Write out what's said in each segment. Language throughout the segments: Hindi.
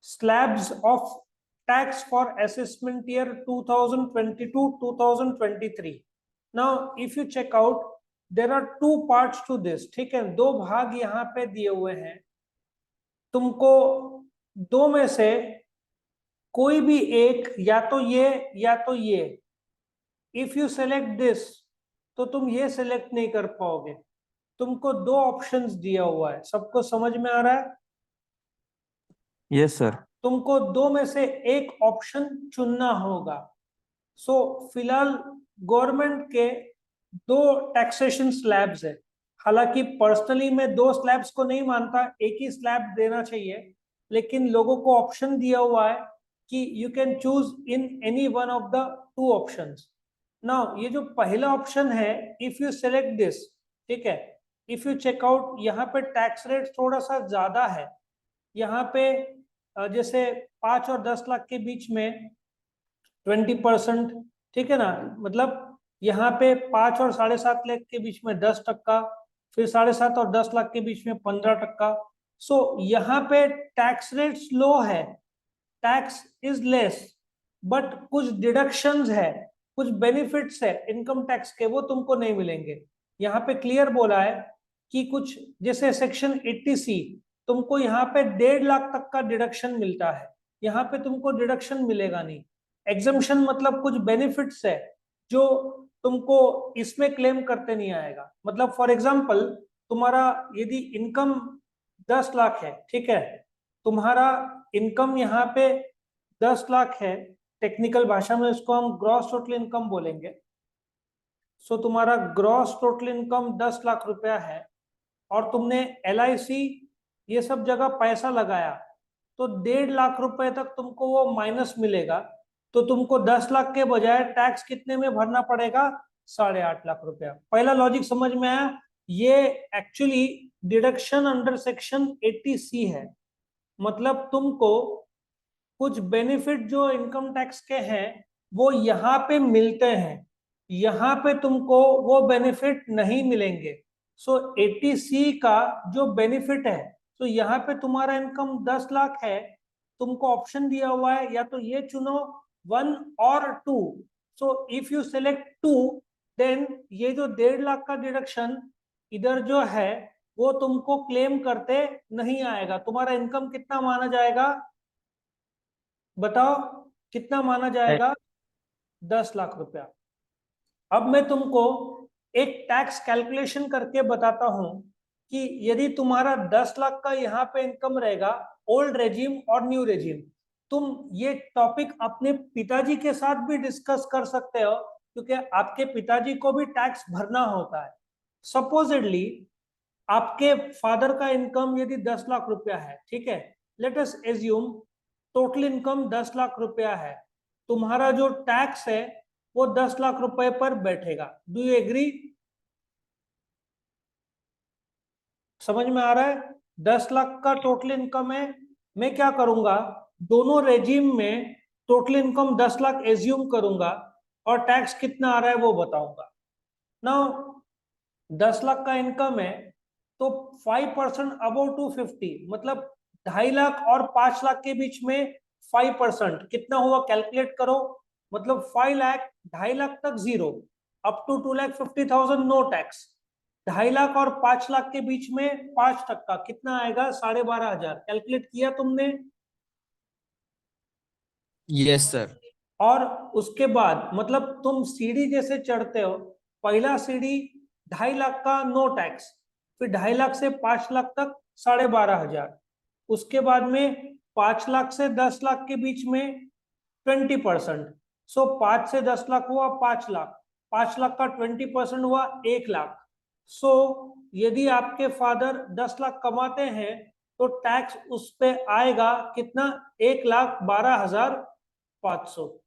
slabs of tax for assessment year 2022-2023. Now if you check out, there are two parts to this. ठीक है, दो भाग यहाँ पे दिए हुए हैं, तुमको दो में से कोई भी एक, या तो ये या तो ये। इफ यू सेलेक्ट दिस तो तुम ये सेलेक्ट नहीं कर पाओगे, तुमको दो ऑप्शंस दिया हुआ है। सबको समझ में आ रहा है? Yes sir. तुमको दो में से एक ऑप्शन चुनना होगा। सो फिलहाल गवर्नमेंट के दो टैक्सेशन स्लैब्स है। हालांकि पर्सनली मैं दो स्लैब्स को नहीं मानता, एक ही स्लैब देना चाहिए, लेकिन लोगों को ऑप्शन दिया हुआ है कि you can choose in any one of the two options. Now ये जो पहला ऑप्शन है, इफ यू सेलेक्ट दिस, ठीक है, इफ यू चेक आउट, यहाँ पे टैक्स रेट थोड़ा सा ज्यादा है। यहाँ पे जैसे 5 और 10 लाख के बीच में 20%, ठीक है ना, मतलब यहाँ पे 5 और 7.5 लाख के बीच में 10%, फिर 7.5 और 10 लाख के बीच में 15%। सो यहाँ पे टैक्स रेट लो है, टैक्स इज लेस, बट कुछ डिडक्शंस है, कुछ बेनिफिट्स है इनकम टैक्स के, वो तुमको नहीं मिलेंगे। यहाँ पे क्लियर बोला है कि कुछ जैसे सेक्शन 80C, तुमको यहाँ पे 1.5 लाख तक का डिडक्शन मिलता है, यहाँ पे तुमको डिडक्शन मिलेगा नहीं। एग्जम्पशन मतलब कुछ बेनिफिट्स है जो तुमको इसमें क्लेम करते नहीं आएगा। मतलब फॉर एग्जांपल, तुम्हारा यदि इनकम 10 लाख है, ठीक है, तुम्हारा इनकम यहाँ पे 10 लाख है, टेक्निकल भाषा में इसको हम ग्रॉस टोटल इनकम बोलेंगे। सो तुम्हारा ग्रॉस टोटल इनकम 10 लाख रुपया है, और तुमने LIC ये सब जगह पैसा लगाया, तो 1.5 लाख रुपए तक तुमको वो माइनस मिलेगा। तो तुमको 10 लाख के बजाय टैक्स कितने में भरना पड़ेगा? 8.5 लाख रुपया। पहला लॉजिक समझ में आया? ये actually deduction under section 80C है। मतलब तुमको कुछ बेनिफिट जो इनकम टैक्स के हैं वो यहाँ पे मिलते हैं, यहाँ पे तुमको वो बेनिफिट नहीं मिलेंगे। सो 80C का जो बेनिफिट है, तो यहाँ पे तुम्हारा इनकम 10 लाख है, तुमको ऑप्शन दिया हुआ है या तो ये चुनो 1 और 2। So if you select 2, then ये जो 1.5 लाख का डिडक्शन इधर जो है वो तुमको क्लेम करते नहीं आएगा। तुम्हारा इनकम कितना माना जाएगा? बताओ कितना माना जाएगा? 10 लाख रुपया। अब मैं तुमको एक टैक्स कैलकुलेशन करके बताता हूं कि यदि तुम्हारा 10 लाख का यहाँ पे इनकम रहेगा, ओल्ड रेजिम और न्यू रेजिम, तुम ये टॉपिक अपने पिताजी के साथ भी डिस्कस कर सकते हो, क्योंकि आपके पिताजी को भी टैक्स भरना होता है। सपोजिडली आपके फादर का इनकम यदि 10 लाख रुपया है, ठीक है, let us assume total income 10 lakh रुपया है, तुम्हारा जो टैक्स है वो 10 लाख रुपए पर बैठेगा। Do you agree? समझ में आ रहा है? 10 लाख का टोटल इनकम है, मैं क्या करूंगा, दोनों रेजिम में टोटल इनकम 10 लाख एज्यूम करूंगा और टैक्स कितना आ रहा है वो बताऊंगा। नाउ 10 लाख का इनकम है, तो 5% अबव 250, मतलब 2.5 लाख और 5 लाख के बीच में 5% कितना हुआ, कैलकुलेट करो। मतलब 5 लाख, 2.5 लाख तक zero, up to 2,50,000 no tax. 2.5 lakh और 5 लाख के बीच में 5% कितना आएगा? 12,500। कैलकुलेट किया तुमने? Yes sir. और उसके बाद मतलब तुम सीढ़ी जैसे चढ़ते हो, पहला सीढ़ी 2.5 लाख का नो टैक्स, फिर 2.5 लाख से 5 लाख तक 12,500, उसके बाद में 5 लाख से 10 लाख के बीच में 20%। सो 5 से 10 लाख हुआ 5 लाख, 5 लाख का 20% हुआ 1 लाख। सो यदि आपके फादर 10 लाख कमाते हैं तो टैक्स उस पे आएगा कितना? 1,12,500।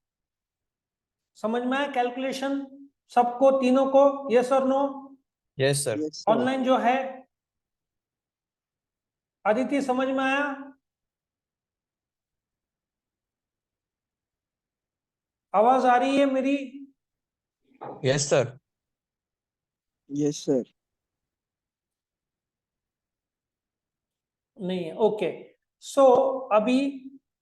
समझ में आया कैलकुलेशन सबको, तीनों को? यस और नो? Yes sir. ऑनलाइन जो है अदिति, समझ में आया? आवाज आ रही है मेरी? Yes sir. Yes sir. नहीं है? ओके। सो अभी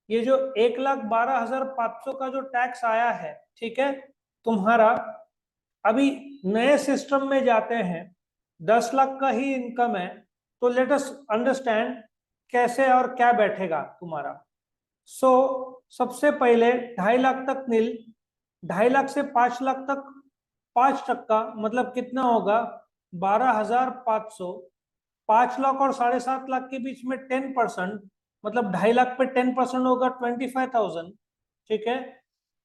ये जो 1,12,500 का जो टैक्स आया है, ठीक है, तुम्हारा अभी नए सिस्टम में जाते हैं, 10 लाख का ही इनकम है, तो लेट अस अंडरस्टैंड कैसे और क्या बैठेगा तुम्हारा। सो सबसे पहले 2.5 लाख तक नील, 2.5 लाख से 5 लाख तक 5% मतलब कितना होगा 12,500, 5 लाख और 7.5 लाख के बीच में 10% मतलब 2.5 लाख पे 10% होगा 25,000, ठीक है।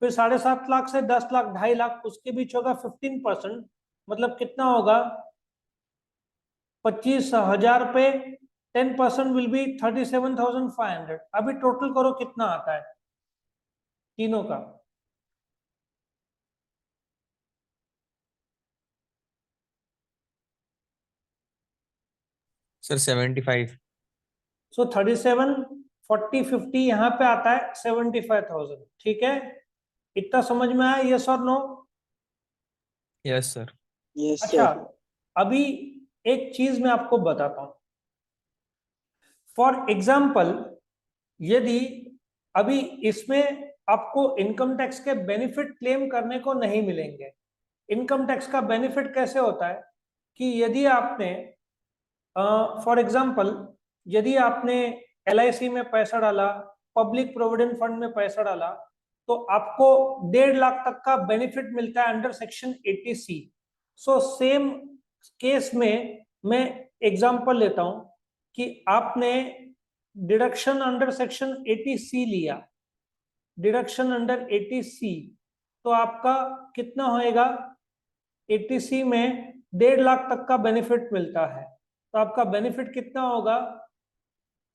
फिर 7.5 लाख से 10 लाख 2.5 लाख उसके बीच होगा 15% मतलब कितना होगा 25,000 पे 10% विल बी 37,500। अभी टोटल करो कितना आता है तीनों का। सर 75। सो 37, 40, 50 यहाँ पे आता है 75,000, ठीक है। इतना समझ में आया, यस और नो? Yes sir. Yes, अच्छा, sir. अभी एक चीज मैं आपको बताता हूं। फॉर एग्जाम्पल, यदि अभी इसमें आपको इनकम टैक्स के बेनिफिट क्लेम करने को नहीं मिलेंगे। इनकम टैक्स का बेनिफिट कैसे होता है कि यदि आपने फॉर एग्जाम्पल यदि आपने LIC में पैसा डाला, पब्लिक प्रोविडेंट फंड में पैसा डाला, तो आपको 1.5 लाख तक का बेनिफिट मिलता है under section 80C। So same case में मैं एग्जांपल लेता हूं कि आपने डिडक्शन अंडर सेक्शन 80C लिया, डिडक्शन अंडर 80C, तो आपका कितना होएगा 80C में 1.5 लाख तक का बेनिफिट मिलता है, तो आपका बेनिफिट कितना होगा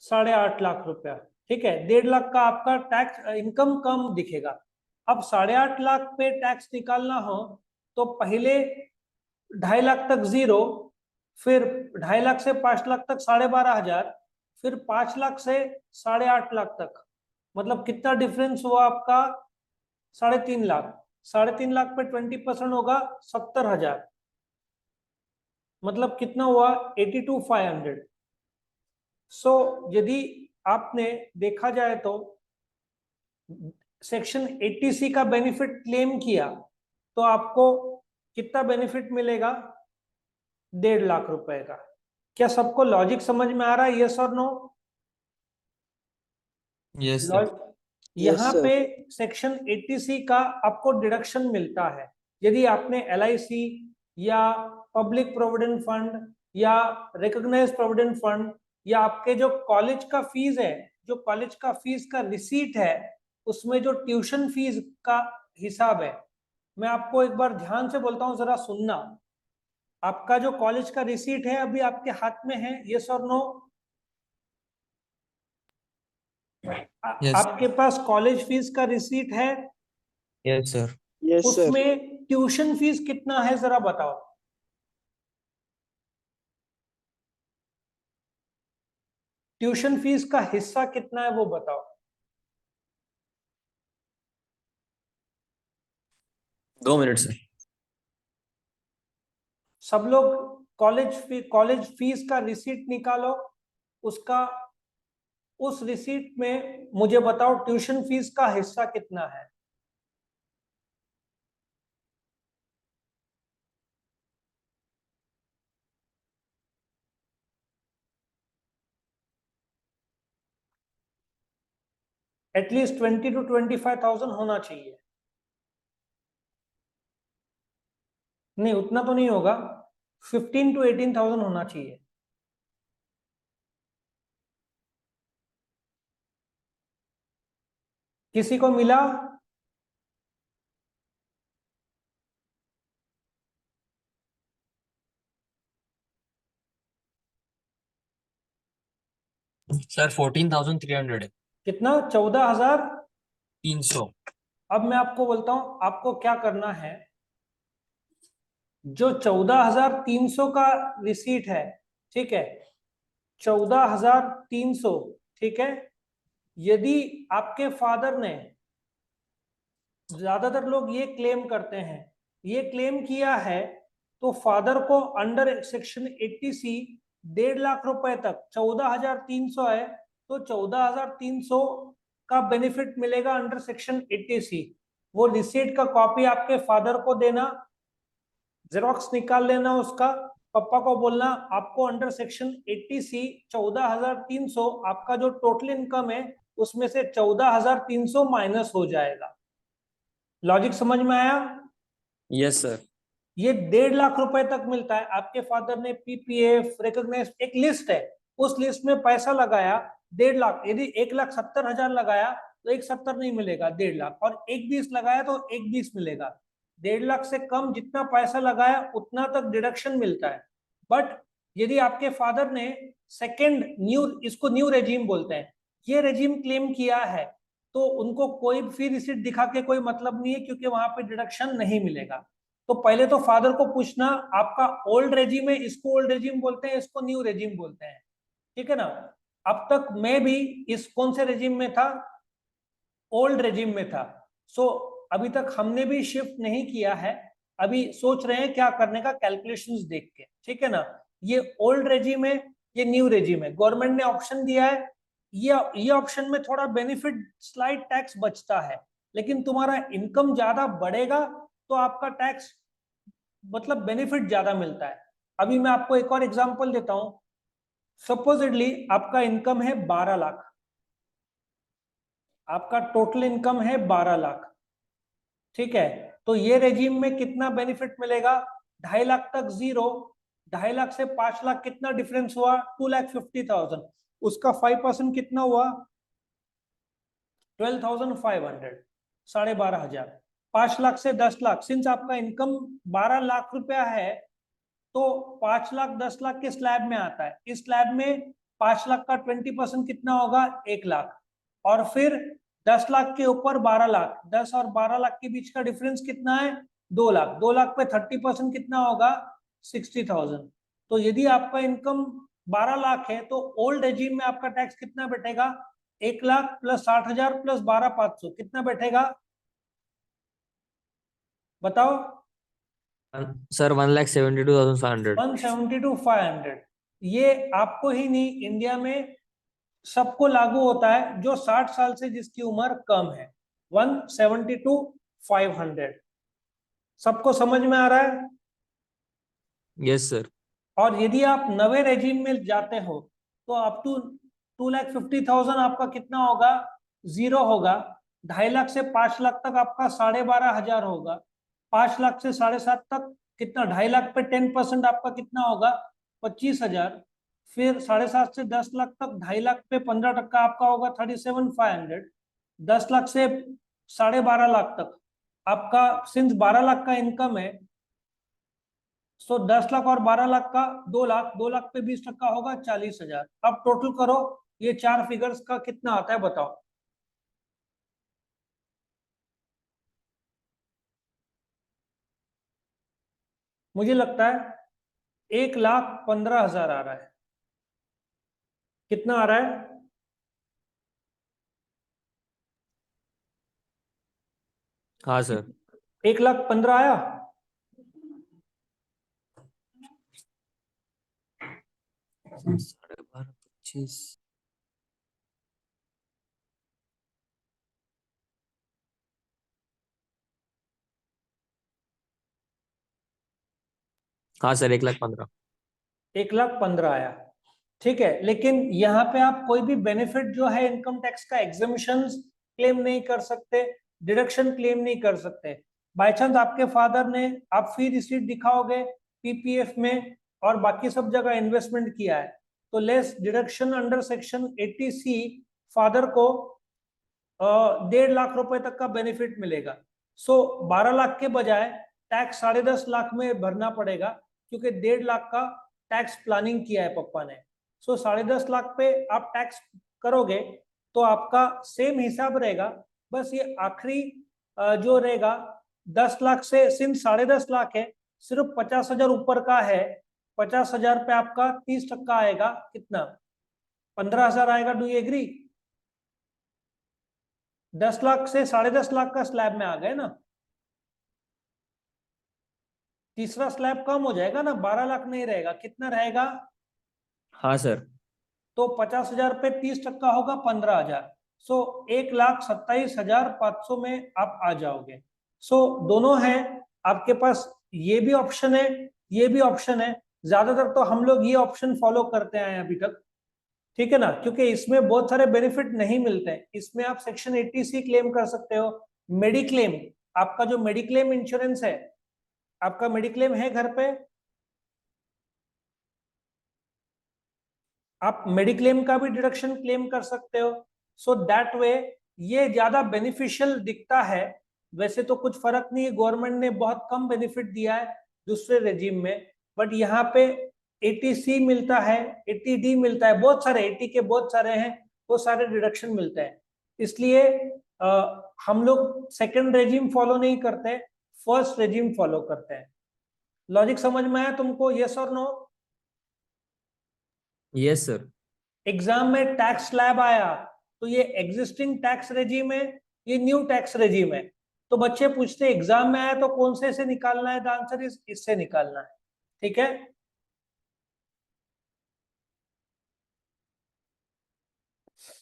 8.5 लाख रुपया, ठीक है। 1.5 लाख का आपका टैक्स इनकम कम दिखेगा। अब 8.5 लाख पे टैक्स निकालना हो तो पहले 2.5 लाख तक जीरो, फिर 2.5 लाख से 5 लाख तक 12,500, फिर 5 लाख से 8.5 लाख तक, मतलब कितना डिफरेंस हुआ आपका 3.5 लाख। 3.5 लाख पे 20% होगा 70,000, मतलब कितना हुआ 82,500। सो यदि आपने देखा जाए तो सेक्शन 80C का बेनिफिट क्लेम किया तो आपको कितना बेनिफिट मिलेगा 1.5 लाख रुपए का। क्या सबको लॉजिक समझ में आ रहा है, यस और नो? Yes sir. Yes, यहाँ sir. पे सेक्शन 80C का आपको डिडक्शन मिलता है यदि आपने LIC या पब्लिक प्रोविडेंट फंड या रिकॉग्नाइज्ड प्रोविडेंट फंड या आपके जो कॉलेज का फीस है, जो कॉलेज का फीस का रिसीट है, उसमें जो ट्यूशन फीस का हिसाब है। मैं आपको एक बार ध्यान से बोलता हूं, जरा सुनना। आपका जो कॉलेज का रिसीट है अभी आपके हाथ में है, यस और नो? यस। आपके पास कॉलेज फीस का रिसीट है, यस सर। Yes, sir. उसमें ट्यूशन फीस कितना है जरा बताओ। ट्यूशन फीस का हिस्सा कितना है वो बताओ। 2 मिनट सर। सब लोग कॉलेज फीस का रिसीट निकालो, उसका उस रिसीट में मुझे बताओ ट्यूशन फीस का हिस्सा कितना है। एटलीस्ट 20,000 to 25,000 होना चाहिए। नहीं, उतना तो नहीं होगा, 15,000 to 18,000 होना चाहिए। किसी को मिला? सर 14,300 है। कितना? 14,000। 300। अब मैं आपको बोलता हूं आपको क्या करना है। जो 14,300 का रिसीट है, ठीक है, 14,300, ठीक है। यदि आपके फादर ने, ज्यादातर लोग ये क्लेम करते हैं, ये क्लेम किया है, तो फादर को अंडर सेक्शन 80C 1.5 लाख रुपए तक, 14,300 है तो 14,300 का बेनिफिट मिलेगा अंडर सेक्शन 80C। वो रिसीट का कॉपी आपके फादर को देना, जेरोक्स निकाल लेना उसका, पापा को बोलना आपको अंडर सेक्शन 80C 14,300 आपका जो टोटल इनकम है उसमें से 14,300 माइनस हो जाएगा। लॉजिक समझ में आया? Yes sir. ये 1.5 लाख रुपए तक मिलता है। आपके फादर ने पीपीएफ रिकॉग्नाइज एक लिस्ट है, उस लिस्ट में पैसा लगाया 1.5 लाख, यदि 1,70,000 लगाया तो 1,70 नहीं मिलेगा, 1.5 लाख, और 1,20 लगाया तो 1,20 मिलेगा। 1.5 लाख से कम जितना पैसा लगाया उतना तक डिडक्शन मिलता है। बट यदि आपके फादर ने सेकेंड न्यू, इसको न्यू रेजिम बोलते हैं, ये रेजिम क्लेम किया है तो उनको कोई भी रिसीट दिखा के कोई मतलब नहीं है, क्योंकि वहां पे डिडक्शन नहीं मिलेगा। तो पहले तो फादर को पूछना आपका ओल्ड रेजिम है, इसको ओल्ड रेजिम बोलते हैं, इसको न्यू रेजिम बोलते हैं, ठीक है ना। अब तक मैं भी इस कौन से रेजिम में था? ओल्ड रेजिम में था। सो अभी तक हमने भी शिफ्ट नहीं किया है, अभी सोच रहे हैं क्या करने का कैलकुलेशंस देख के, ठीक है ना। ये ओल्ड रेजिम है, ये न्यू रेजिम है, गवर्नमेंट ने ऑप्शन दिया है। ये ऑप्शन में थोड़ा बेनिफिट, स्लाइड टैक्स बचता है, लेकिन तुम्हारा इनकम ज्यादा बढ़ेगा तो आपका टैक्स मतलब बेनिफिट ज्यादा मिलता है। अभी मैं आपको एक और एग्जांपल देता हूं। सपोजिटली आपका इनकम है 12 लाख, आपका टोटल इनकम है 12 लाख, ठीक है। तो ये रेजिम में कितना बेनिफिट मिलेगा? 2.5 लाख तक जीरो, 2.5 लाख से 5 लाख कितना डिफरेंस हुआ? 2,50,000, उसका 5% कितना हुआ? 12,500, 12,500। 5 लाख से 10 लाख, सिंस आपका इनकम 12 लाख रुपया है तो 5 लाख 10 लाख के स्लैब में आता है। इस स्लैब में 5 लाख का 20% कितना होगा? 1 लाख, और फिर 10 लाख के ऊपर 12 लाख, 10 और 12 लाख के बीच का डिफरेंस कितना है? 2 लाख। 2 लाख पे 30% कितना होगा? 60,000। तो यदि आपका इनकम 12 लाख है तो ओल्ड रेजिम में आपका टैक्स कितना बैठेगा? 1 लाख प्लस 60,000 प्लस 12,500 कितना बैठेगा? बताओ। सर 1,72,500। 172,500। ये आपको ही नहीं, इंडिया में सबको लागू होता है जो 60 साल से जिसकी उम्र कम है। 172,500 सबको समझ में आ रहा है? Yes sir. और यदि आप नवे रेजिम में जाते हो तो अप टू 2,50,000 आपका कितना होगा? जीरो होगा। 2.5 लाख से 5 लाख तक आपका 12,500 होगा। 5 लाख से 7.5 तक कितना? 2.5 लाख पे 10% आपका कितना होगा? 25,000। फिर 7.5 से 10 लाख तक 2.5 लाख पे 15% आपका होगा 37,500। 10 लाख से 12.5 लाख तक आपका, सिंस 12 लाख का इनकम है, सो 10 लाख और 12 लाख का 2 लाख, 2 लाख पे 20% होगा 40,000। अब टोटल करो, ये चार फिगर्स का कितना आता है बताओ। मुझे लगता है 1,15,000 आ रहा है। कितना आ रहा है? हाँ सर। 1,15,000 आया? 12,25। हाँ सर 1,15,000। 1,15,000 आया, ठीक है। लेकिन यहाँ पे आप कोई भी बेनिफिट जो है इनकम टैक्स का, एग्जामिशंस क्लेम नहीं कर सकते, डिडक्शन क्लेम नहीं कर सकते। बाय चांस आपके फादर ने, आप फी रिसीट दिखाओगे पीपीएफ में और बाकी सब जगह इन्वेस्टमेंट किया है तो less deduction under section 80C father को 1.5 लाख रुपए तक का बेनिफिट मिलेगा। सो 12 लाख के बजाय टैक्स 10.5 लाख में भरना पड़ेगा, क्योंकि 1.5 लाख का टैक्स प्लानिंग किया है पापा ने। सो 10.5 लाख पे आप टैक्स करोगे तो आपका सेम हिसाब रहेगा, बस ये आखिरी जो रहेगा 10 लाख से, सिंस 10.5 लाख है, सिर्फ 50,000 ऊपर का है, 50,000 पे आपका 30% आएगा, कितना? 15,000 आएगा। Do you agree? 10 लाख से 10.5 लाख का स्लैब में आ गए ना, तीसरा स्लैब कम हो जाएगा ना, 12 लाख नहीं रहेगा, कितना रहेगा? हाँ सर। तो 50,000 पे 30% होगा 15,000। सो 1,27,500 में आप आ जाओगे। सो दोनों है आपके पास, ये भी ऑप्शन है, ये भी ऑप्शन है। ज्यादातर तो हम लोग ये ऑप्शन फॉलो करते आए हैं अभी तक, ठीक है ना, क्योंकि इसमें बहुत सारे बेनिफिट नहीं मिलते हैं। इसमें आप सेक्शन 80C क्लेम कर सकते हो, मेडिक्लेम, आपका जो मेडिक्लेम इंश्योरेंस है, आपका मेडिक्लेम है घर पे, आप मेडिक्लेम का भी डिडक्शन क्लेम कर सकते हो। सो दैट वे ये ज्यादा बेनिफिशियल दिखता है। वैसे तो कुछ फर्क नहीं है, गवर्नमेंट ने बहुत कम बेनिफिट दिया है दूसरे रेजिम में, बट यहाँ पे 80C मिलता है, 80D मिलता है, बहुत सारे 80 के बहुत सारे हैं, वो सारे डिडक्शन मिलते हैं। इसलिए हम लोग सेकंड रेजिम फॉलो नहीं करते, फर्स्ट रेजिम फॉलो करते हैं। लॉजिक समझ में आया तुमको, यस और नो? Yes sir. एग्जाम में टैक्स स्लैब आया तो ये एग्जिस्टिंग टैक्स रेजिम है, ये न्यू टैक्स रेजिम है। तो बच्चे पूछते एग्जाम में आया तो कौन से निकालना है, द आंसर इज इससे निकालना है, ठीक है।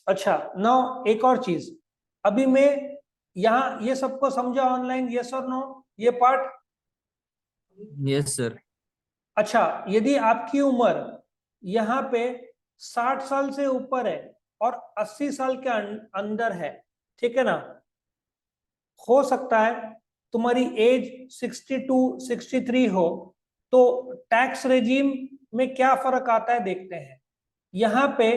अच्छा, नाउ एक और चीज, अभी मैं यहाँ ये सबको समझा ऑनलाइन, यस और नो, ये पार्ट? Yes sir. अच्छा, यदि आपकी उम्र यहाँ पे 60 साल से ऊपर है और 80 साल के अंदर है, ठीक है ना, हो सकता है तुम्हारी एज 62 63 हो, तो टैक्स रेजिम में क्या फर्क आता है देखते हैं। यहाँ पे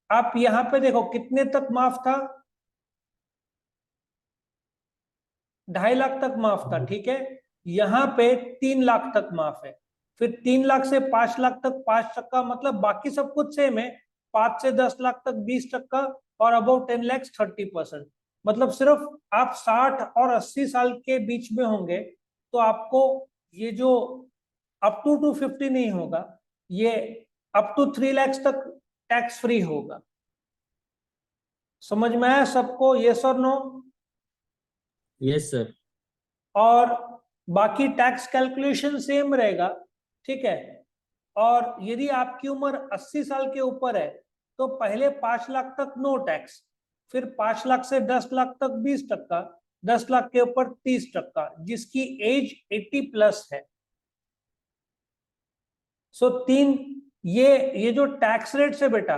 आप यहाँ पे देखो कितने तक माफ था, 2.5 लाख तक माफ था, ठीक है। यहाँ पे 3 लाख तक माफ है, फिर 3 लाख से 5 लाख तक 5%, मतलब बाकी सब कुछ सेम है। 5 से 10 लाख तक 20%, और अबाउट 10 लाख 30%। मतलब सिर्फ आप 60 और 80 साल के बीच में होंगे तो आपको ये जो अप टू 250 नहीं होगा, ये अप टू 3 लाख तक टैक्स फ्री होगा। समझ में आया सबको, यस और नो? Yes sir. और बाकी टैक्स कैलकुलेशन सेम रहेगा, ठीक है। और यदि आपकी उम्र 80 साल के ऊपर है तो पहले 5 लाख तक नो टैक्स, फिर 5 लाख से 10 लाख तक 20%, 10 लाख के ऊपर 30%, जिसकी एज 80 प्लस है। सो ये जो टैक्स रेट से बेटा,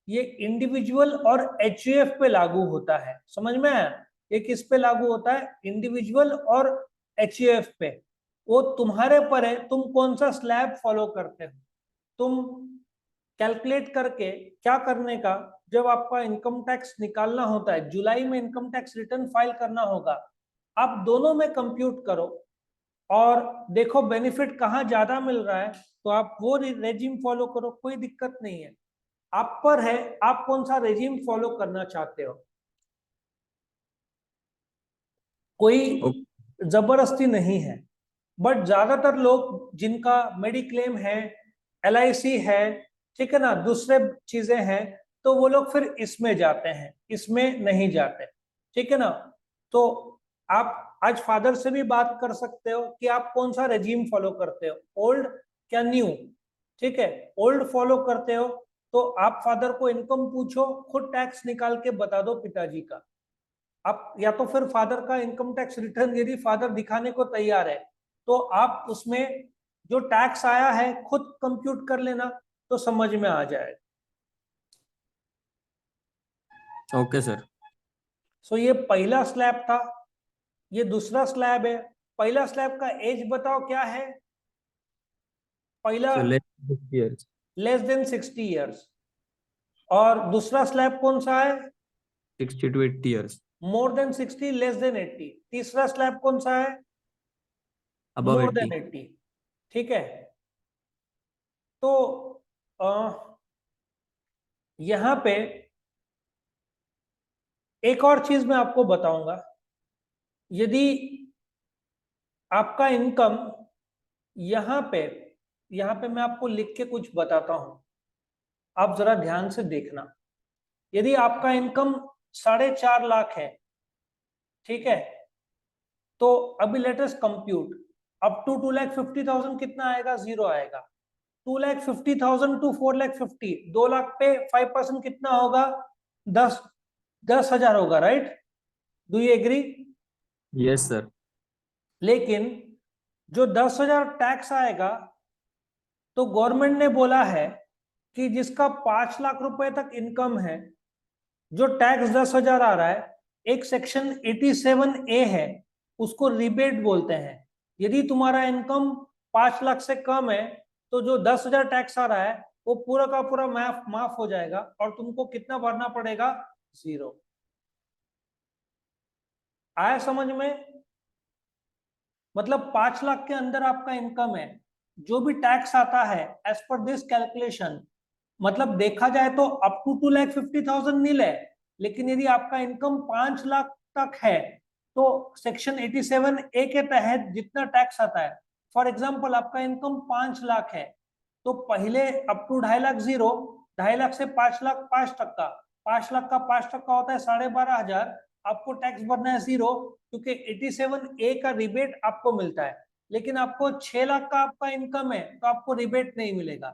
ये इंडिविजुअल और एचयूएफ पे लागू होता है, समझ में आया? ये किस पे लागू होता है? इंडिविजुअल और एचयूएफ पे। वो तुम्हारे पर है, तुम कौन सा स्लैब फॉलो करते हो। तुम कैलकुलेट करके क्या करने का, जब आपका इनकम टैक्स निकालना होता है, जुलाई में इनकम टैक्स रिटर्न फाइल करना होगा, आप दोनों में कंप्यूट करो और देखो बेनिफिट कहाँ ज्यादा मिल रहा है, तो आप वो रेजिम फॉलो करो, कोई दिक्कत नहीं है। आप पर है आप कौन सा रेजिम फॉलो करना चाहते हो, कोई जबरदस्ती नहीं है। बट ज्यादातर लोग जिनका मेडिक्लेम है, LIC है, ठीक है ना, दूसरे चीजें हैं, तो वो लोग फिर इसमें जाते हैं, इसमें नहीं जाते, ठीक है ना। तो आप आज फादर से भी बात कर सकते हो कि आप कौन सा रेजिम फॉलो करते हो, ओल्ड क्या न्यू, ठीक है। ओल्ड फॉलो करते हो तो आप फादर को इनकम पूछो, खुद टैक्स निकाल के बता दो पिताजी का। आप या तो फिर फादर का इनकम टैक्स रिटर्न यदि फादर दिखाने को तैयार है तो आप उसमें जो टैक्स आया है खुद कंप्यूट कर लेना, तो समझ में आ जाएगा। Okay sir. सो ये पहला स्लैब था, ये दूसरा स्लैब है। पहला स्लैब का एज बताओ क्या है? पहला sir less less than 60 years, और दूसरा स्लैब कौन सा है? 60 to 80 years. More than 60, less than 80। तीसरा स्लैब कौन सा है? Above मोर 80. देन 80, ठीक है। तो यहां पे एक और चीज मैं आपको बताऊंगा, यदि आपका इनकम यहां पे मैं आपको लिख के कुछ बताता हूं, आप जरा ध्यान से देखना। यदि आपका इनकम 4.5 लाख है, ठीक है, तो अभी लेटेस्ट कंप्यूट अप टू 2,50,000 कितना आएगा? 0 आएगा। 2,50,000 टू 4,50,000, 2 लाख पे 5% कितना होगा? 10 10,000 होगा, right? Do you agree? Yes, sir. लेकिन जो 10,000 टैक्स आएगा, तो गवर्नमेंट ने बोला है कि जिसका 5 लाख रुपए तक इनकम है, जो टैक्स 10,000 आ रहा है, एक सेक्शन 87A है, उसको रिबेट बोलते हैं। यदि तुम्हारा इनकम 5 लाख से कम है, तो जो 10,000 टैक्स आ रहा है वो पूरा का पूरा माफ हो जाएगा, और तुमको कितना भरना पड़ेगा? 0। आया समझ में? मतलब 5 लाख के अंदर आपका इनकम है, जो भी टैक्स आता है एज पर दिस कैलकुलेशन, मतलब देखा जाए तो अप टू 2,50,000 नील है, लेकिन यदि आपका इनकम 5 लाख तक है, तो सेक्शन 87A के तहत जितना टैक्स आता है, फॉर एग्जांपल आपका इनकम 5 लाख है, तो पहले अप टू 2.5 लाख 0, 2.5 लाख से 5 लाख 5%, 5 लाख का 5% होता है 12,500, आपको टैक्स भरना है 0, क्योंकि 87A का रिबेट आपको मिलता है। लेकिन आपको 6 लाख का आपका इनकम है तो आपको रिबेट नहीं मिलेगा,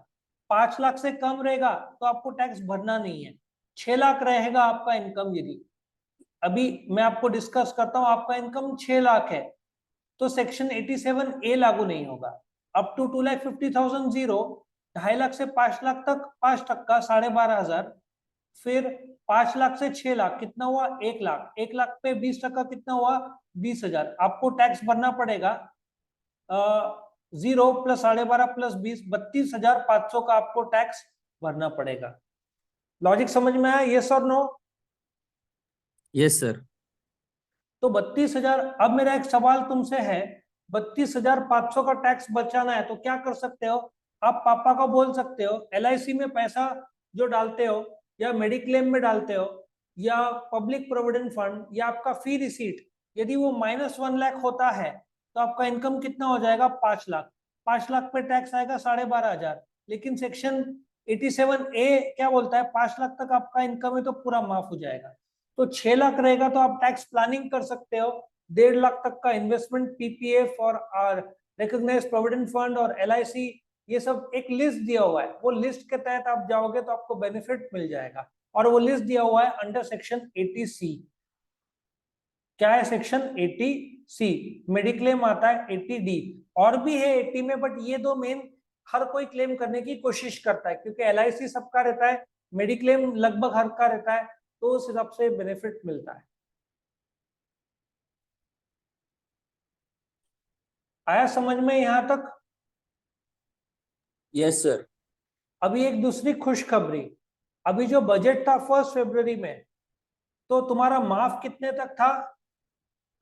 5 लाख से कम रहेगा तो आपको टैक्स भरना नहीं है, 6 लाख रहेगा आपका इनकम। यदि अभी मैं आपको डिस्कस करता हूं, आपका इनकम 6 लाख है, तो सेक्शन 87A लागू नहीं होगा। अप टू 2,50,000 0, 2.5 लाख से 5 लाख तक 5%, 12,500, फिर 5 लाख से 6 लाख कितना हुआ? 1 लाख, 1 लाख पे 20% कितना हुआ? 20,000। आपको टैक्स भरना पड़ेगा 0 प्लस 12.5 प्लस 20, 32,500 का आपको टैक्स भरना पड़ेगा। लॉजिक समझ में आया? यस और नो? Yes, sir. तो 32,000। अब मेरा एक सवाल तुमसे है, 32,500 का टैक्स बचाना है तो क्या कर सकते हो? आप पापा को बोल सकते हो, LIC में पैसा जो डालते हो, या मेडिक्लेम में डालते हो, या पब्लिक प्रोविडेंट फंड, या आपका फी रिसीट, यदि वो -1 लाख होता है, तो आपका इनकम कितना हो जाएगा? 5 लाख। 5 लाख पे टैक्स आएगा 12,500। लेकिन सेक्शन 87A क्या बोलता है? 5 लाख तक आपका इनकम है तो पूरा माफ हो जाएगा। तो 6 लाख रहेगा तो आप टैक्स प्लानिंग कर सकते हो, 1.5 लाख तक का इन्वेस्टमेंट, PPF और रिकॉग्नाइज्ड प्रोविडेंट फंड और LIC, ये सब एक लिस्ट दिया हुआ है, वो लिस्ट के तहत आप जाओगे तो आपको बेनिफिट मिल जाएगा, और वो लिस्ट दिया हुआ है अंडर सेक्शन 80C। क्या है सेक्शन 80C? मेडिक्लेम आता है 80D, और भी है 80 में, बट ये दो मेन हर कोई क्लेम करने की कोशिश करता है, क्योंकि LIC सबका रहता है, मेडिक्लेम लगभग हर का रहता है, तो उस हिसाब से बेनिफिट मिलता है। आया समझ में यहां तक? Yes, sir. अभी एक दूसरी खुशखबरी, अभी जो बजट था 1 फरवरी में, तो तुम्हारा माफ कितने तक था?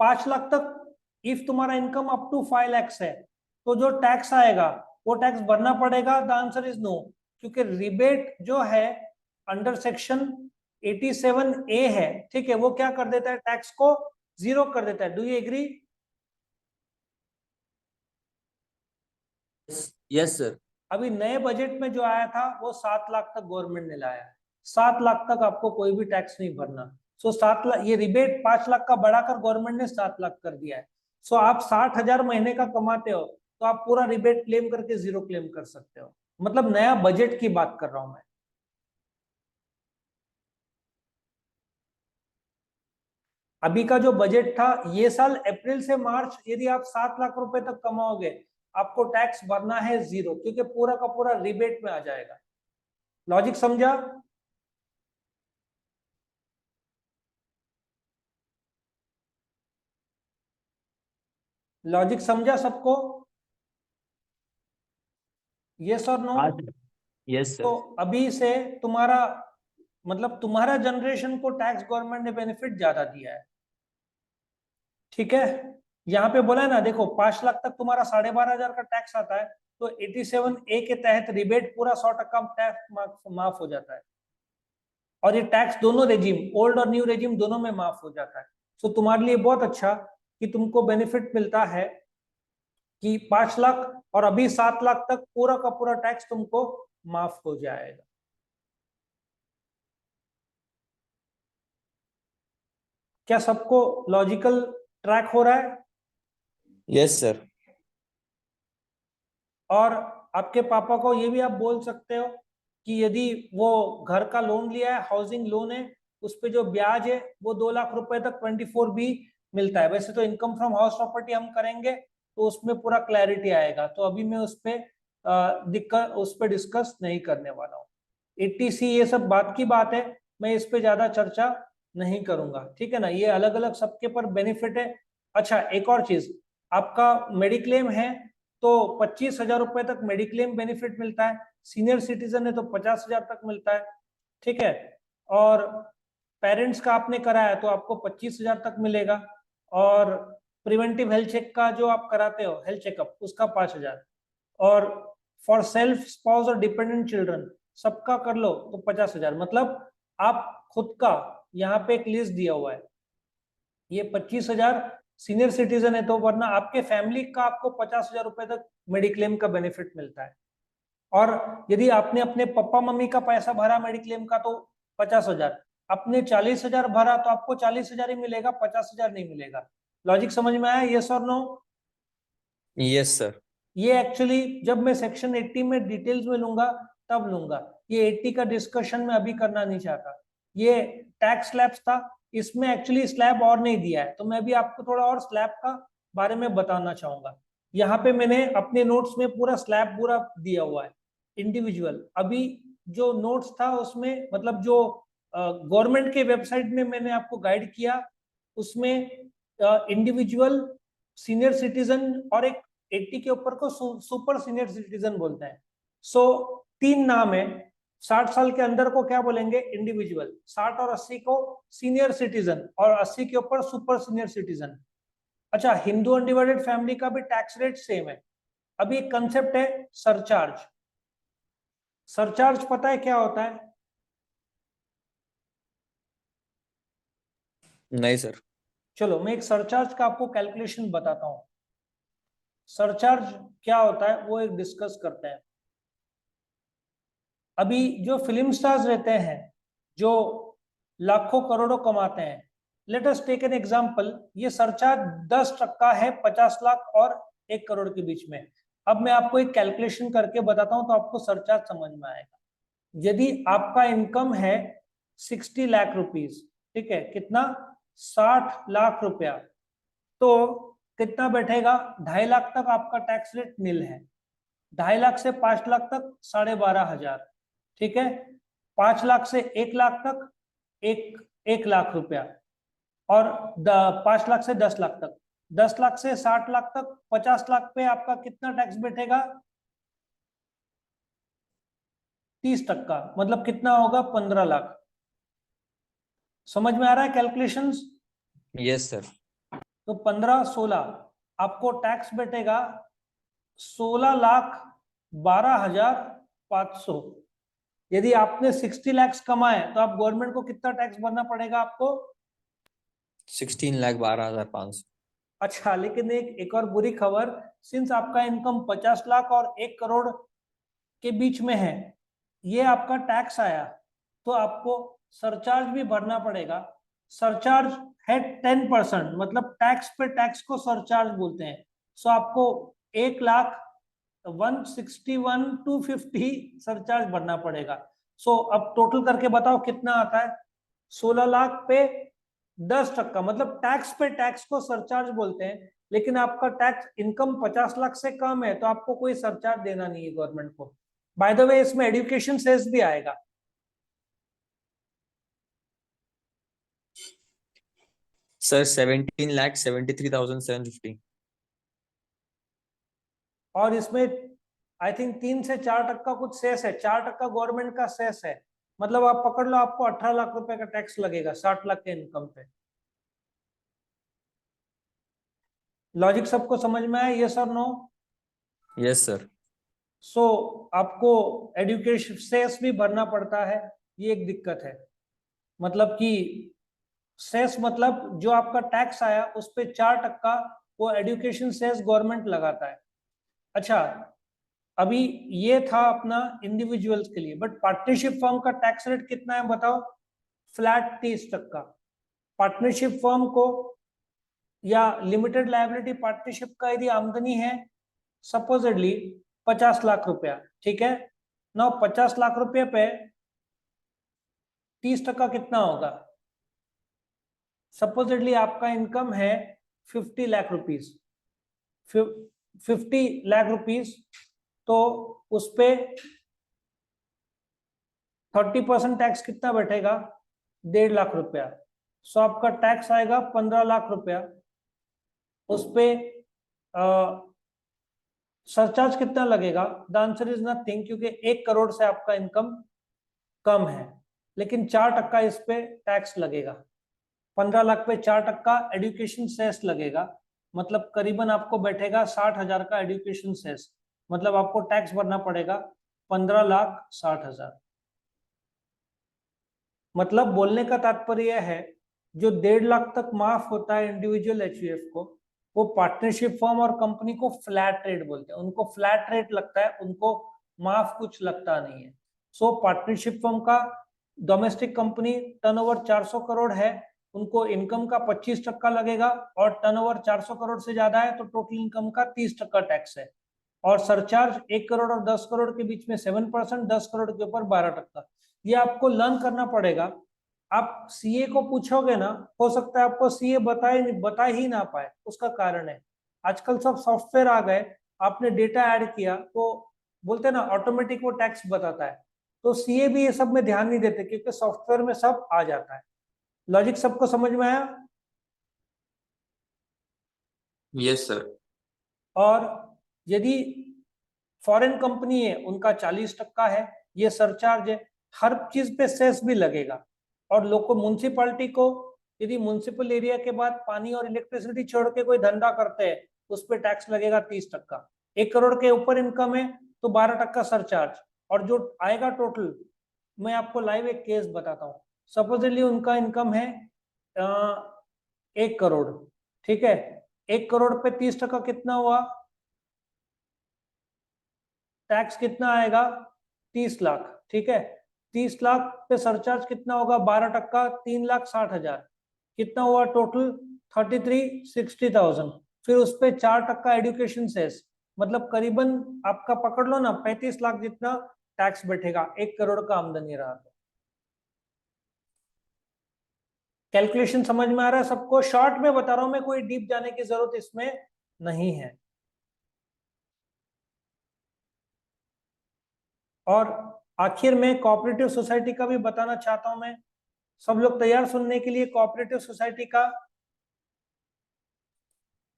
5 लाख तक। इफ तुम्हारा इनकम अप टू 5 लाख है, तो जो टैक्स आएगा वो टैक्स भरना पड़ेगा? द आंसर इज नो, क्योंकि रिबेट जो है अंडर सेक्शन 87A है, ठीक है, वो क्या कर देता है? टैक्स को 0 कर देता है। Do you agree? Yes, sir. अभी नए बजट में जो आया था वो 7 लाख तक गवर्नमेंट ने लाया है, 7 लाख तक आपको कोई भी टैक्स नहीं भरना। सो 7 लाख, ये रिबेट 5 लाख का बढ़ाकर गवर्नमेंट ने 7 लाख कर दिया है। सो आप 60,000 महीने का कमाते हो तो आप पूरा रिबेट क्लेम करके 0 क्लेम कर सकते हो। मतलब नया बजट की बात कर रहा हूं मैं। अभी का जो बजट था ये साल अप्रैल से मार्च, यदि आप 7 लाख रुपए तक कमाओगे, आपको टैक्स भरना है 0, क्योंकि पूरा का पूरा रिबेट में आ जाएगा। लॉजिक समझा? लॉजिक समझा सबको? यस और नो? हाँ sir. Yes, तो sir. अभी से तुम्हारा, मतलब तुम्हारा जनरेशन को टैक्स गवर्नमेंट ने बेनिफिट ज्यादा दिया है, ठीक है? यहाँ पे बोला है ना, देखो 5 लाख तक तुम्हारा 12,500 का टैक्स आता है, तो 87A के तहत रिबेट पूरा 100% टैक्स माफ हो जाता है, और ये टैक्स दोनों रेजिम, ओल्ड और न्यू रेजिम दोनों में माफ हो जाता है। सो तुम्हारे लिए बहुत अच्छा कि तुमको बेनिफिट मिलता है कि 5 लाख और अभी 7 लाख तक पूरा का पूरा टैक्स तुमको माफ हो जाएगा। क्या सबको लॉजिकल ट्रैक हो रहा है? Yes, sir. और आपके पापा को ये भी आप बोल सकते हो कि यदि वो घर का लोन लिया है, हाउसिंग लोन है, उस पे जो ब्याज है वो 2 लाख रुपए तक 24B मिलता है। वैसे तो इनकम फ्रॉम हाउस प्रॉपर्टी हम करेंगे तो उसमें पूरा क्लैरिटी आएगा, तो अभी मैं उस पे डिस्कस नहीं करने वाला हूँ। 80C ये सब बात की बात है, मैं इस पे ज्यादा चर्चा नहीं करूंगा, ठीक है ना। ये अलग अलग सबके पर बेनिफिट है। अच्छा, एक और चीज, आपका मेडिक्लेम है तो 25,000 रुपए तक मेडिक्लेम बेनिफिट मिलता है। सीनियर सिटीजन है तो 50,000 तक मिलता है, ठीक है। और पेरेंट्स का आपने कराया तो आपको 25,000 तक मिलेगा। और प्रिवेंटिव हेल्थ चेक का जो आप कराते हो, हेल्थ चेकअप, उसका 5,000। और फॉर सेल्फ, स्पाउस और डिपेंडेंट चिल्ड्रन सबका कर लो तो 50,000। मतलब आप खुद का यहाँ पे एक लिस्ट दिया हुआ है, ये 25,000 सीनियर सिटीजन है तो, वरना आपके फैमिली का आपको 50,000 रुपए तक मेडिक्लेम का बेनिफिट मिलता है। और यदि आपने अपने पापा मम्मी का पैसा भरा मेडिक्लेम का तो 50,000, अपने 40,000 भरा तो आपको 40,000 ही मिलेगा, 50,000 नहीं मिलेगा। लॉजिक समझ में आया? यस और नो? Yes sir. ये एक्चुअली जब मैं सेक्शन 80 में डिटेल्स में लूंगा तब लूंगा, ये 80 का डिस्कशन में अभी करना नहीं चाहता। ये टैक्स स्लैब्स था, इसमें एक्चुअली स्लैब और नहीं दिया है, तो मैं भी आपको थोड़ा और स्लैब का बारे में बताना चाहूंगा। यहाँ पे मैंने अपने नोट्स में पूरा स्लैब पूरा दिया हुआ है इंडिविजुअल। अभी जो नोट्स था उसमें, मतलब जो गवर्नमेंट के वेबसाइट में मैंने आपको गाइड किया, उसमें इंडिविजुअल, सीनियर सिटीजन और एक 80 के ऊपर को सुपर सीनियर सिटीजन बोलते हैं। सो 3 नाम है। 60 साल के अंदर को क्या बोलेंगे? इंडिविजुअल। 60 और 80 को सीनियर सिटीजन, और 80 के ऊपर सुपर सीनियर सिटीजन। अच्छा, हिंदू अनडिवाइडेड फैमिली का भी टैक्स रेट सेम है। अभी एक कंसेप्ट है सरचार्ज। सरचार्ज पता है क्या होता है? नहीं सर। चलो मैं एक सरचार्ज का आपको कैलकुलेशन बताता हूं। सरचार्ज क्या होता है वो एक डिस्कस करते हैं। अभी जो फिल्म स्टार्स रहते हैं, जो लाखों करोड़ों कमाते हैं, let us take an example, ये सरचार्ज 10% है 50 लाख और 1 करोड़ के बीच में। अब मैं आपको एक कैलकुलेशन करके बताता हूं तो आपको सरचार्ज समझ में आएगा। यदि आपका इनकम है 60 लाख रुपीज, ठीक है, कितना? 60 लाख रुपया, तो कितना बैठेगा? 2.5 लाख तक आपका टैक्स रेट नील है। 2.5 लाख से 5 लाख तक 12,500, ठीक है। 5 लाख से 1 लाख तक 1 लाख रुपया। और 5 लाख से 10 लाख तक, 10 लाख से 60 लाख तक, 50 लाख पे आपका कितना टैक्स बैठेगा? 30%। मतलब कितना होगा? 15 लाख। समझ में आ रहा है कैलकुलेशंस? Yes sir. तो 15-16 आपको टैक्स बैठेगा 16,12,500। यदि आपने 60 लाख कमाए तो आप गवर्नमेंट को कितना टैक्स भरना पड़ेगा आपको? 16,12,500। अच्छा, लेकिन एक और बुरी खबर, सिंस आपका इनकम 50 लाख और 1 करोड़ के बीच में है, ये आपका टैक्स आया तो आपको सरचार्ज भी भरना पड़ेगा। सरचार्ज है 10%, मतलब टैक्स पे टैक्स को सरचार्ज बोलते हैं। सो आपको 1,61,250 सरचार्ज भरना पड़ेगा। सो अब टोटल करके बताओ कितना आता है? 16 लाख पे 10%, मतलब टैक्स पे टैक्स को सरचार्ज बोलते हैं। लेकिन आपका टैक्स इनकम 50 लाख से कम है तो आपको कोई सरचार्ज देना नहीं है गवर्नमेंट को। बाय द वे, इसमें एजुकेशन सेस भी आएगा। सर 17,73,750। और इसमें आई थिंक 3 से 4% कुछ सेस है, 4% गवर्नमेंट का सेस है। मतलब आप पकड़ लो, आपको 18 लाख रुपए का टैक्स लगेगा 60 लाख के इनकम पे। लॉजिक सबको समझ में आया? यस और नो? Yes sir. सो आपको एजुकेशन सेस भी भरना पड़ता है, ये एक दिक्कत है। मतलब कि सेस मतलब जो आपका टैक्स आया उस पे 4% वो एजुकेशन सेस गवर्नमेंट लगाता है। अच्छा, अभी ये था अपना इंडिविजुअल्स के लिए, बट पार्टनरशिप फर्म का टैक्स रेट कितना है बताओ? फ्लैट 30%। पार्टनरशिप फर्म को या लिमिटेड लायबिलिटी पार्टनरशिप का यदि आमदनी है सपोजिटली 50 लाख रुपया, ठीक है ना, 50 लाख रुपये पे 30% कितना होगा? सपोजिटली आपका इनकम है 50 लाख रुपीस, 50 लाख रुपीस, तो उस पे 30% टैक्स कितना बैठेगा? 1.5 लाख रुपया। सो आपका टैक्स आएगा 15 लाख रुपया। उस पे सरचार्ज कितना लगेगा? द आंसर इज नथिंग, क्योंकि 1 करोड़ से आपका इनकम कम है, लेकिन 4% इस पे टैक्स लगेगा। 15 लाख पे 4% एजुकेशन सेस लगेगा, मतलब करीबन आपको बैठेगा 60,000 का एजुकेशन सेस, मतलब आपको टैक्स भरना पड़ेगा 15,60,000। मतलब बोलने का तात्पर्य है जो 1.5 लाख तक माफ होता है इंडिविजुअल एचयूएफ को, वो पार्टनरशिप फर्म और कंपनी को फ्लैट रेट बोलते हैं, उनको फ्लैट रेट लगता है, उनको माफ कुछ लगता नहीं है। सो पार्टनरशिप फर्म का डोमेस्टिक कंपनी टर्नओवर 400 करोड़ है, उनको इनकम का 25% लगेगा, और टर्नओवर 400 करोड़ से ज्यादा है तो टोटल इनकम का 30% टैक्स है। और सरचार्ज 1 करोड़ और 10 करोड़ के बीच में 7%, 10 करोड़ के ऊपर 12%। ये आपको लर्न करना पड़ेगा। आप सीए को पूछोगे ना, हो सकता है आपको सीए बता ही ना पाए। उसका कारण है आजकल सब सॉफ्टवेयर आ गए, आपने डेटा ऐड किया तो बोलते हैं ना ऑटोमेटिक वो टैक्स बताता है। तो सीए भी ये सब में ध्यान नहीं देते, क्योंकि सॉफ्टवेयर में सब आ जाता है। लॉजिक सबको समझ में आया? Yes sir. और यदि फॉरेन कंपनी है, उनका 40% है, ये सरचार्ज है, हर चीज पे सेस भी लगेगा। और लोको म्युनिसिपैलिटी को यदि म्युनिसिपल एरिया के बाद पानी और इलेक्ट्रिसिटी छोड़ के कोई धंधा करते हैं, उस पर टैक्स लगेगा 30%। 1 करोड़ के ऊपर इनकम है तो 12% सरचार्ज, और जो आएगा टोटल, मैं आपको लाइव एक केस बताता हूँ। सपोजली उनका इनकम है 1 करोड़, ठीक है, 1 करोड़ पे 30% कितना हुआ? टैक्स कितना आएगा? 30 लाख, ठीक है। 30 लाख पे सरचार्ज कितना होगा? 12%, 3,60,000, कितना हुआ टोटल? 33,60,000। फिर उस पे 4% एजुकेशन सेस, मतलब करीबन आपका पकड़ लो ना 35 लाख जितना टैक्स बैठेगा 1 करोड़ का आमदनी रहा तो। कैलकुलेशन समझ में आ रहा है सबको? शॉर्ट में बता रहा हूं मैं, कोई डीप जाने की जरूरत इसमें नहीं है। और आखिर में कोऑपरेटिव सोसाइटी का भी बताना चाहता हूं मैं। सब लोग तैयार सुनने के लिए? कोऑपरेटिव सोसाइटी का,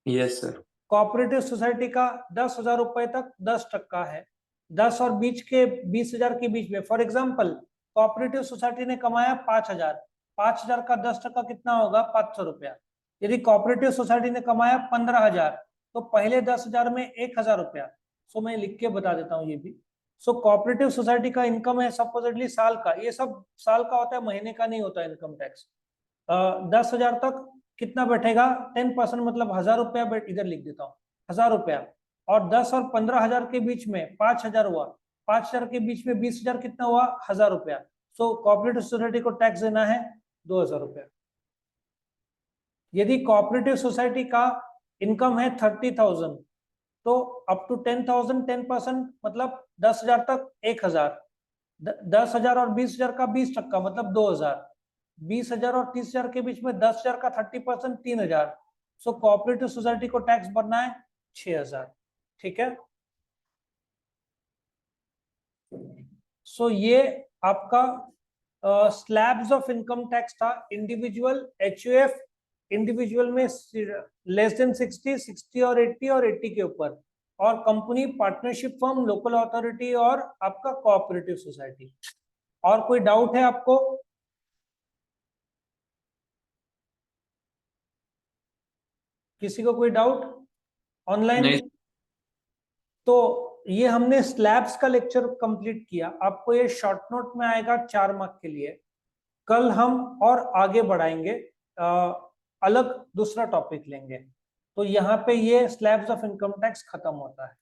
यस सर। कोऑपरेटिव सोसाइटी का 10,000 रुपए तक 10% है, 10 और बीच के 20,000 के बीच में। फॉर एग्जाम्पल कोऑपरेटिव सोसाइटी ने कमाया 5,000, 5,000 का 10% कितना होगा? 500 रुपया। यदि कोऑपरेटिव सोसाइटी ने कमाया 15,000, तो पहले 10,000 में 1,000 रुपया। सो मैं लिख के बता देता हूँ ये भी। सो कोऑपरेटिव सोसाइटी का इनकम है सपोजिटली साल का, ये सब साल का होता है, महीने का नहीं होता इनकम टैक्स। 10,000 तक कितना बैठेगा? 10%, मतलब 1,000 रुपया। इधर लिख देता हूँ 1,000 रुपया। और 10 और 15,000 के बीच में 5,000 हुआ, 5,000 के बीच में 20,000 कितना हुआ? 1,000 रुपया। सो कोऑपरेटिव सोसाइटी को टैक्स देना है 2,000 रुपया। यदि कोऑपरेटिव सोसाइटी का इनकम है 30,000, तो अप टू 10,000 10%, मतलब 10,000 तक 1,000, 10,000 और 20,000 का 20%, मतलब 2,000, 20,000 और 30,000 के बीच में 10,000 का 30%, 3,000। सो कोऑपरेटिव सोसाइटी को टैक्स भरना है 6,000, ठीक है। सो ये आपका स्लैब्स ऑफ इनकम टैक्स था। इंडिविजुअल एचयूएफ, इंडिविजुअल में लेस देन 60, 60 और 80 के ऊपर, और company, partnership firm, local authority और आपका कोऑपरेटिव सोसाइटी। और कोई डाउट है आपको? किसी को कोई डाउट ऑनलाइन? नहीं। तो ये हमने स्लैब्स का लेक्चर कंप्लीट किया। आपको ये शॉर्ट नोट में आएगा 4 मार्क के लिए। कल हम और आगे बढ़ाएंगे, अलग दूसरा टॉपिक लेंगे। तो यहाँ पे ये स्लैब्स ऑफ इनकम टैक्स खत्म होता है।